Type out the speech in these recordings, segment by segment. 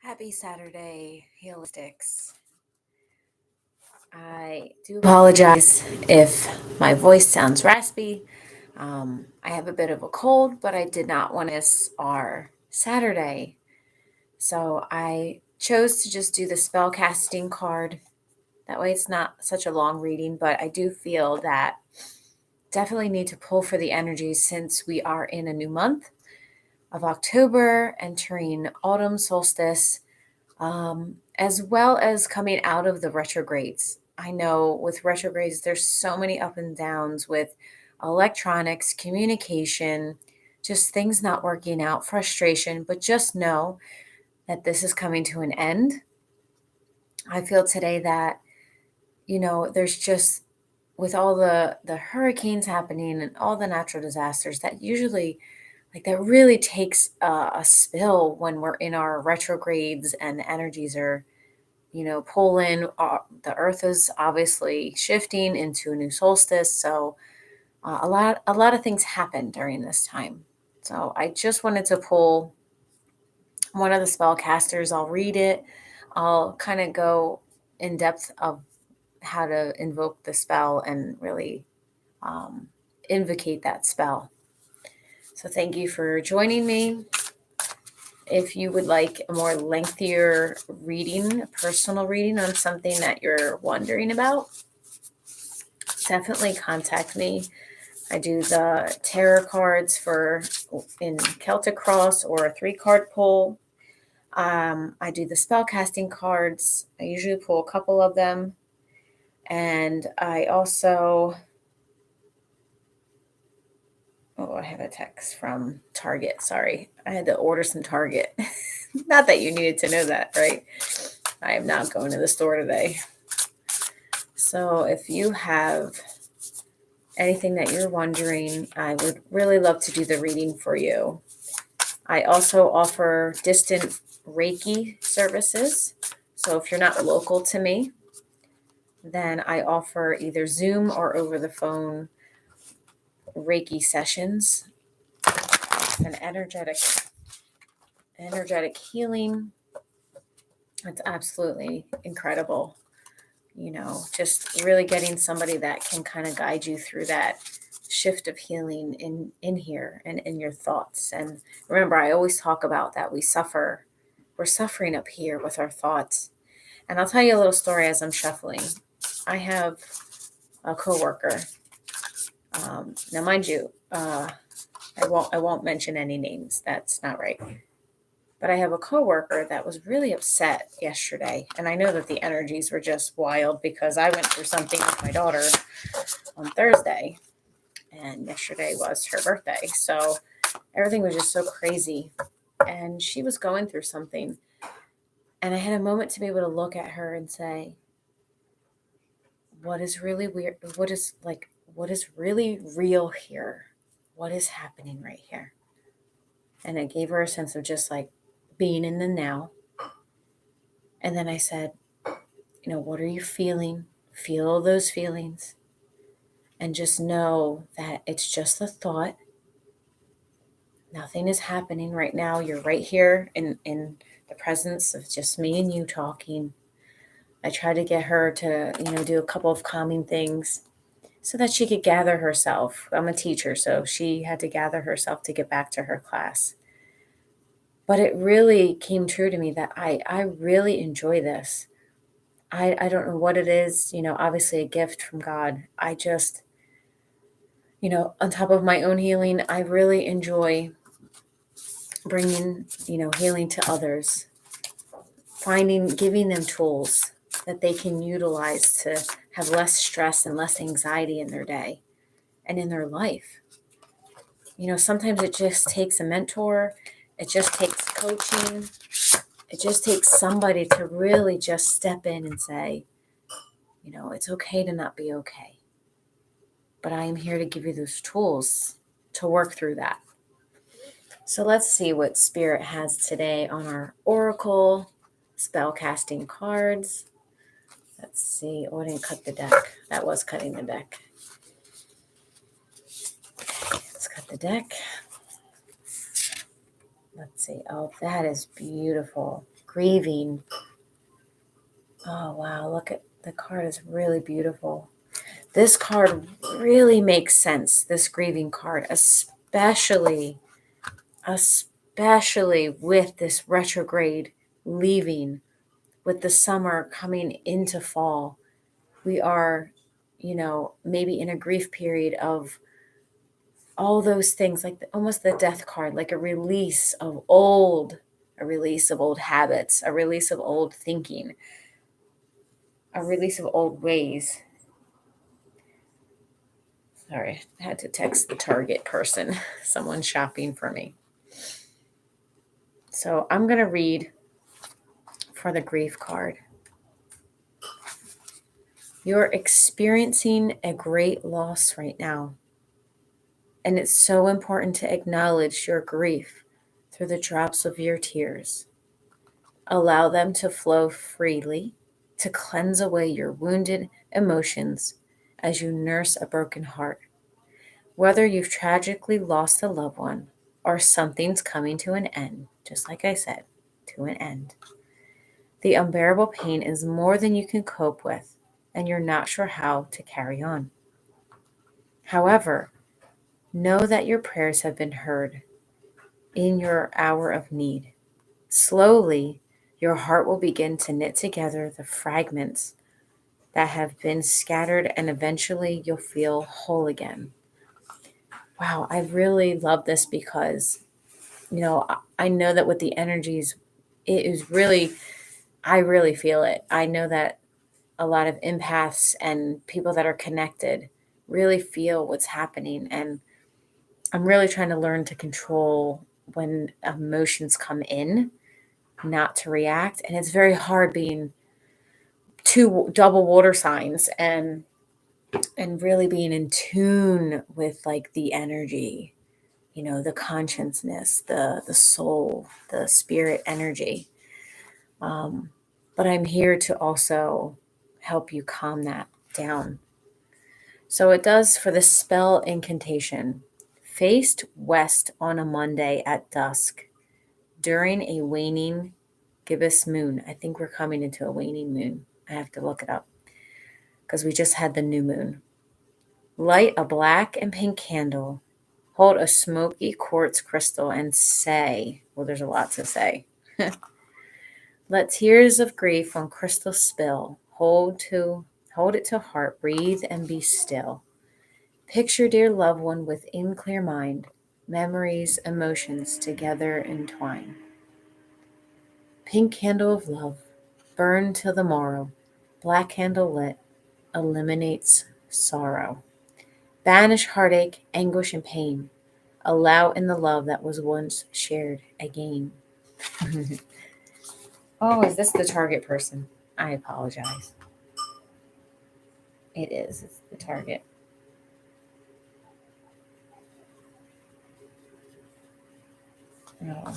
Happy Saturday, Healistics. I do apologize if my voice sounds raspy. I have a bit of a cold, but I did not want to miss our Saturday. So I chose to just do the spell casting card. That way it's not such a long reading, but I do feel that definitely need to pull for the energy since we are in a new month of October, entering autumn solstice. As well as coming out of the retrogrades. I know with retrogrades, there's so many up and downs with electronics, communication, just things not working out, frustration, but just know that this is coming to an end. I feel today that, there's just with all the hurricanes happening and all the natural disasters that usually that really takes a spill when we're in our retrogrades and the energies are pull in. The earth is obviously shifting into a new solstice, so a lot of things happen during this time. So I just wanted to pull one of the spellcasters. I'll read it. I'll kind of go in depth of how to invoke the spell and really invocate that spell. So thank you for joining me. If you would like a more lengthier reading, a personal reading on something that you're wondering about, definitely contact me. I do the tarot cards in Celtic Cross or a 3-card pull. I do the spell casting cards. I usually pull a couple of them. And I also, I have a text from Target. Sorry, I had to order some Target. Not that you needed to know that, right? I am not going to the store today. So if you have anything that you're wondering, I would really love to do the reading for you. I also offer distant Reiki services. So if you're not local to me, then I offer either Zoom or over the phone Reiki sessions. An energetic healing. It's absolutely incredible. Just really getting somebody that can kind of guide you through that shift of healing in here and in your thoughts. And remember, I always talk about that we're suffering up here with our thoughts. And I'll tell you a little story as I'm shuffling. I have a coworker. Now, mind you, I won't mention any names. That's not right. But I have a coworker that was really upset yesterday. And I know that the energies were just wild because I went through something with my daughter on Thursday. And yesterday was her birthday. So everything was just so crazy. And she was going through something. And I had a moment to be able to look at her and say, what is really weird? What is really real here? What is happening right here? And it gave her a sense of just being in the now. And then I said, what are you feeling? Feel those feelings. And just know that it's just a thought. Nothing is happening right now. You're right here in the presence of just me and you talking. I tried to get her to, do a couple of calming things so that she could gather herself. I'm a teacher, so she had to gather herself to get back to her class. But it really came true to me that I really enjoy this. I don't know what it is, obviously a gift from God. I just, on top of my own healing, I really enjoy bringing, healing to others, giving them tools that they can utilize to have less stress and less anxiety in their day and in their life. Sometimes it just takes a mentor. It just takes coaching. It just takes somebody to really just step in and say, it's okay to not be okay. But I am here to give you those tools to work through that. So let's see what Spirit has today on our Oracle spellcasting cards. Let's see. Oh, I didn't cut the deck. That was cutting the deck. Okay, let's cut the deck. Let's see. Oh, that is beautiful. grieving. Oh, wow. Look at the card is really beautiful. This card really makes sense, this grieving card, especially with this retrograde leaving, with the summer coming into fall. We are, maybe in a grief period of all those things, like almost the death card, like a release of old habits, a release of old thinking, a release of old ways. Sorry, I had to text the Target person. Someone shopping for me. So I'm going to read for the grief card. You're experiencing a great loss right now. And it's so important to acknowledge your grief through the drops of your tears. Allow them to flow freely to cleanse away your wounded emotions as you nurse a broken heart. Whether you've tragically lost a loved one or something's coming to an end, just like I said, to an end. The unbearable pain is more than you can cope with, and you're not sure how to carry on. However, know that your prayers have been heard in your hour of need. Slowly, your heart will begin to knit together the fragments that have been scattered, and eventually you'll feel whole again. Wow, I really love this because, I know that with the energies, it is really, I really feel it. I know that a lot of empaths and people that are connected really feel what's happening. And I'm really trying to learn to control when emotions come in, not to react. And it's very hard being two double water signs and really being in tune with like the energy, the consciousness, the soul, the spirit energy. But I'm here to also help you calm that down. So it does for the spell incantation. Faced west on a Monday at dusk during a waning gibbous moon. I think we're coming into a waning moon. I have to look it up because we just had the new moon. Light a black and pink candle. Hold a smoky quartz crystal and say, well, there's a lot to say. Let tears of grief on crystal spill. Hold it to heart. Breathe and be still. Picture dear loved one within clear mind. Memories, emotions together entwine. Pink candle of love. Burn till the morrow. Black candle lit. Eliminates sorrow. Banish heartache, anguish, and pain. Allow in the love that was once shared again. Oh, is this the target person? I apologize. It is. It's the target. Oh.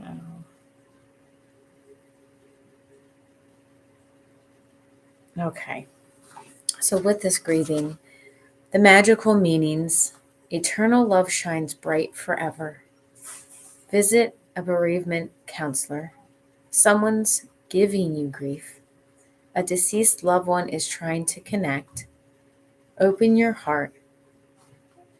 Oh. Okay. So with this grieving, the magical meanings, eternal love shines bright forever. Visit a bereavement counselor. Someone's giving you grief. A deceased loved one is trying to connect. Open your heart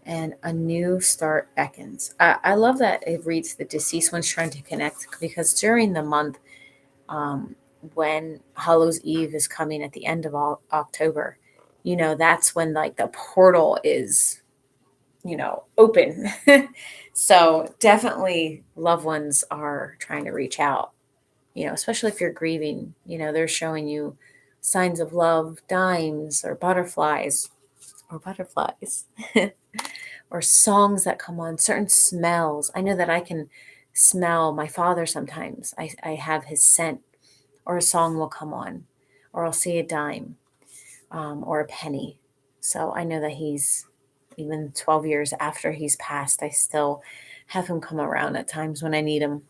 and a new start beckons. I love that it reads the deceased one's trying to connect because during the month, when Hallows Eve is coming at the end of October, that's when like the portal is, open. So definitely loved ones are trying to reach out, especially if you're grieving, they're showing you signs of love, dimes or butterflies or songs that come on, certain smells. I know that I can smell my father sometimes. I have his scent, or a song will come on, or I'll see a dime or a penny. So I know that he's, even 12 years after he's passed, I still have him come around at times when I need him.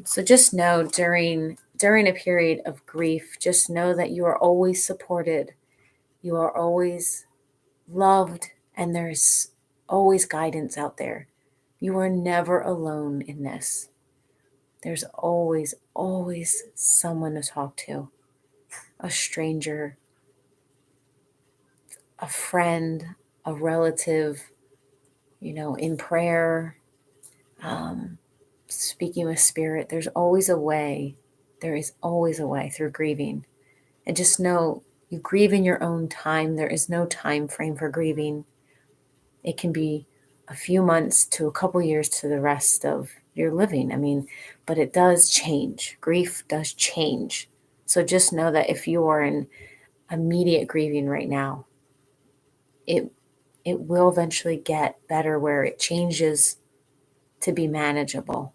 So just know during a period of grief, just know that you are always supported. You are always loved, and there's always guidance out there. You are never alone in this. There's always, always someone to talk to. A stranger, a friend, a relative, in prayer, speaking with spirit. There's always a way. There is always a way through grieving. And just know you grieve in your own time. There is no time frame for grieving. It can be a few months to a couple years to the rest of your living. But it does change. Grief does change. So just know that if you are in immediate grieving right now, it will eventually get better where it changes to be manageable.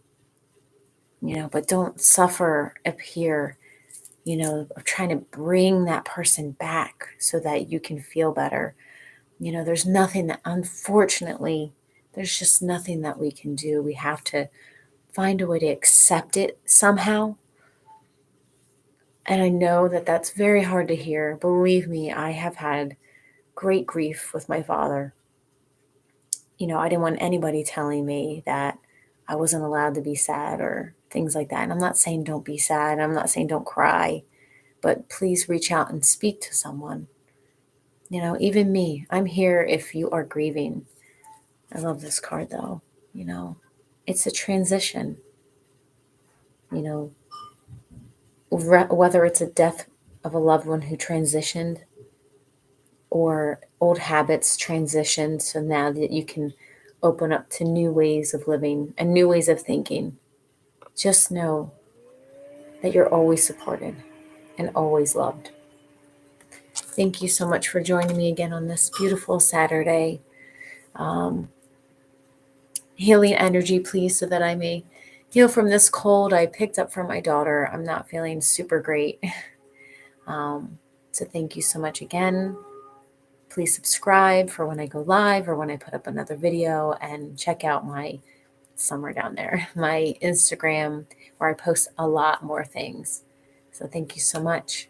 But don't suffer up here, of trying to bring that person back so that you can feel better. There's nothing that, unfortunately, there's just nothing that we can do. We have to find a way to accept it somehow. And I know that that's very hard to hear. Believe me, I have had great grief with my father. I didn't want anybody telling me that I wasn't allowed to be sad or things like that. And I'm not saying don't be sad. I'm not saying don't cry. But please reach out and speak to someone. Even me, I'm here if you are grieving. I love this card though. It's a transition. Whether it's a death of a loved one who transitioned or old habits transitioned, so now that you can open up to new ways of living and new ways of thinking. Just know that you're always supported and always loved. Thank you so much for joining me again on this beautiful Saturday. Healing energy, please, so that I may heal from this cold I picked up from my daughter. I'm not feeling super great. So thank you so much again. Please subscribe for when I go live or when I put up another video, and check out my somewhere down there, my Instagram, where I post a lot more things. So thank you so much.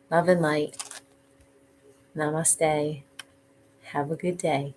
Love and light. Namaste. Have a good day.